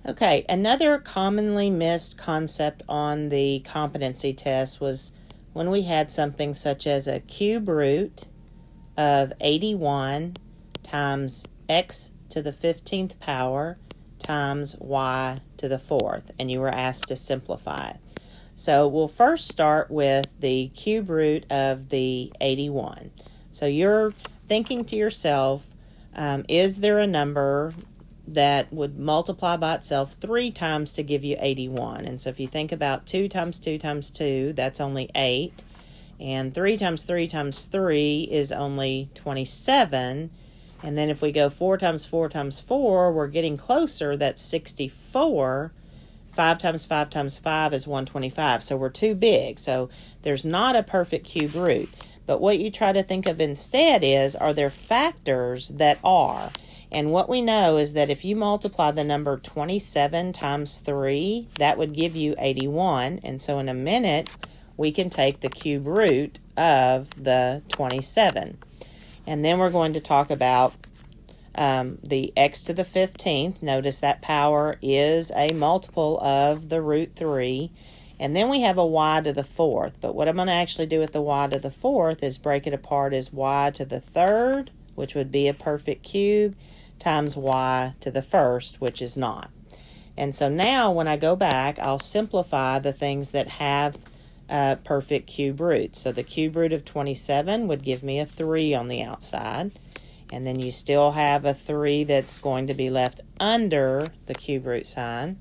Okay, another commonly missed concept on the competency test was when we had something such as a cube root of 81 times x to the 15th power times y to the 4th, and you were asked to simplify it. So we'll first start with the cube root of the 81. So you're thinking to yourself, is there a number that would multiply by itself 3 times to give you 81? And so if you think about 2 times 2 times 2, that's only 8. And 3 times 3 times 3 is only 27. And then if we go 4 times 4 times 4, we're getting closer. That's 64. 5 times 5 times 5 is 125. So we're too big. So there's not a perfect cube root. But what you try to think of instead is, are there factors that are? And what we know is that if you multiply the number 27 times 3, that would give you 81. And so in a minute, we can take the cube root of the 27. And then we're going to talk about the x to the 15th. Notice that power is a multiple of the root 3. And then we have a y to the 4th. But what I'm going to actually do with the y to the 4th is break it apart as y to the 3rd, which would be a perfect cube, times y to the 1st, which is not. And so now when I go back, I'll simplify the things that have perfect cube roots. So the cube root of 27 would give me a 3 on the outside. And then you still have a 3 that's going to be left under the cube root sign.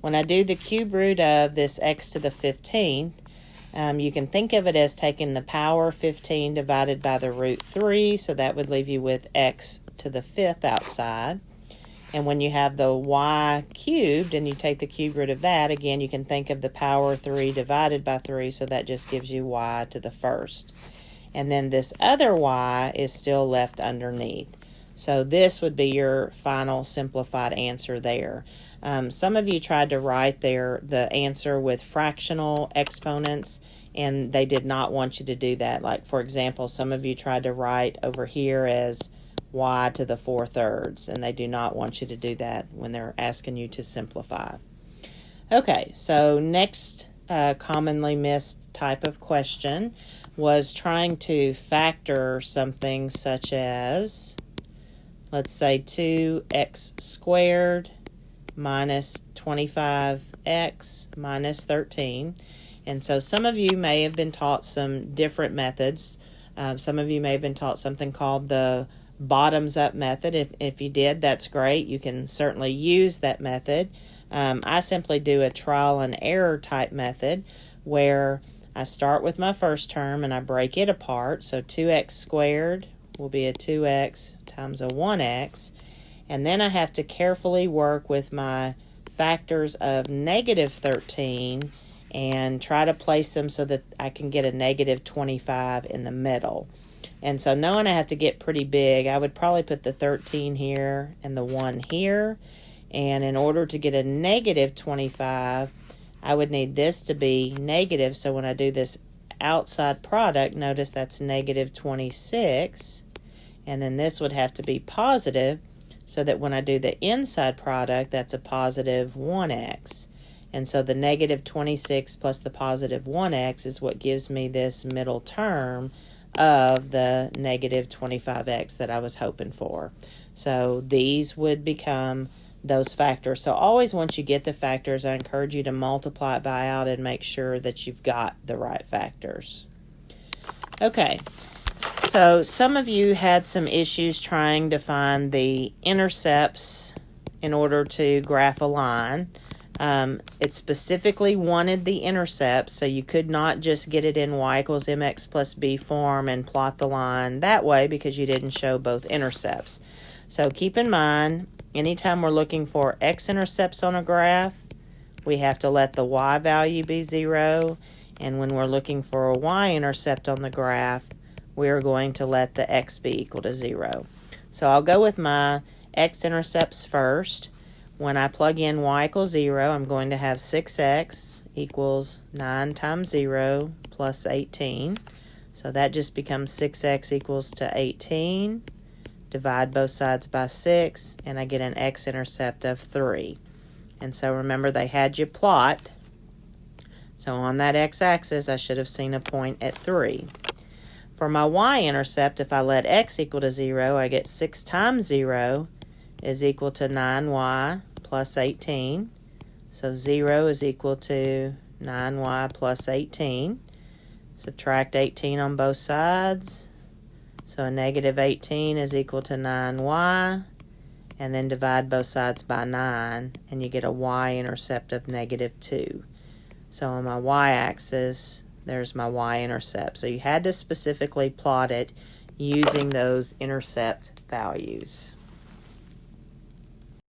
When I do the cube root of this x to the 15th, you can think of it as taking the power 15 divided by the root 3, so that would leave you with x to the 5th outside. And when you have the y cubed and you take the cube root of that, again, you can think of the power 3 divided by 3, so that just gives you y to the 1st. And then this other y is still left underneath. So this would be your final simplified answer there. Some of you tried to write the answer with fractional exponents, and they did not want you to do that. Like, for example, some of you tried to write over here as y to the 4/3, and they do not want you to do that when they're asking you to simplify. Okay, so next commonly missed type of question was trying to factor something such as, let's say 2x squared minus 25x minus 13. And so some of you may have been taught some different methods. Some of you may have been taught something called the bottoms-up method. If you did, that's great. You can certainly use that method. I simply do a trial and error type method where I start with my first term and I break it apart. So 2x squared will be a 2x times a 1x. And then I have to carefully work with my factors of negative 13 and try to place them so that I can get a negative 25 in the middle. And so knowing I have to get pretty big, I would probably put the 13 here and the 1 here. And in order to get a negative 25, I would need this to be negative. So when I do this outside product, notice that's negative 26. And then this would have to be positive, so that when I do the inside product, that's a positive 1x. And so the negative 26 plus the positive 1x is what gives me this middle term of the negative 25x that I was hoping for. So these would become those factors. So always once you get the factors, I encourage you to multiply it by out and make sure that you've got the right factors. Okay. So some of you had some issues trying to find the intercepts in order to graph a line. It specifically wanted the intercepts, so you could not just get it in y equals mx plus b form and plot the line that way because you didn't show both intercepts. So keep in mind, anytime we're looking for x-intercepts on a graph, we have to let the y value be 0. And when we're looking for a y-intercept on the graph, we're going to let the x be equal to 0. So I'll go with my x-intercepts first. When I plug in y equals 0, I'm going to have 6x equals 9 times 0 plus 18. So that just becomes 6x equals to 18. Divide both sides by 6, and I get an x-intercept of 3. And so remember, they had you plot. So on that x-axis, I should have seen a point at 3. For my y-intercept, if I let x equal to 0, I get 6 times 0 is equal to 9y plus 18. So 0 is equal to 9y plus 18. Subtract 18 on both sides. So a negative 18 is equal to 9y. And then divide both sides by 9, and you get a y-intercept of negative 2. So on my y-axis, there's my y-intercept. So you had to specifically plot it using those intercept values.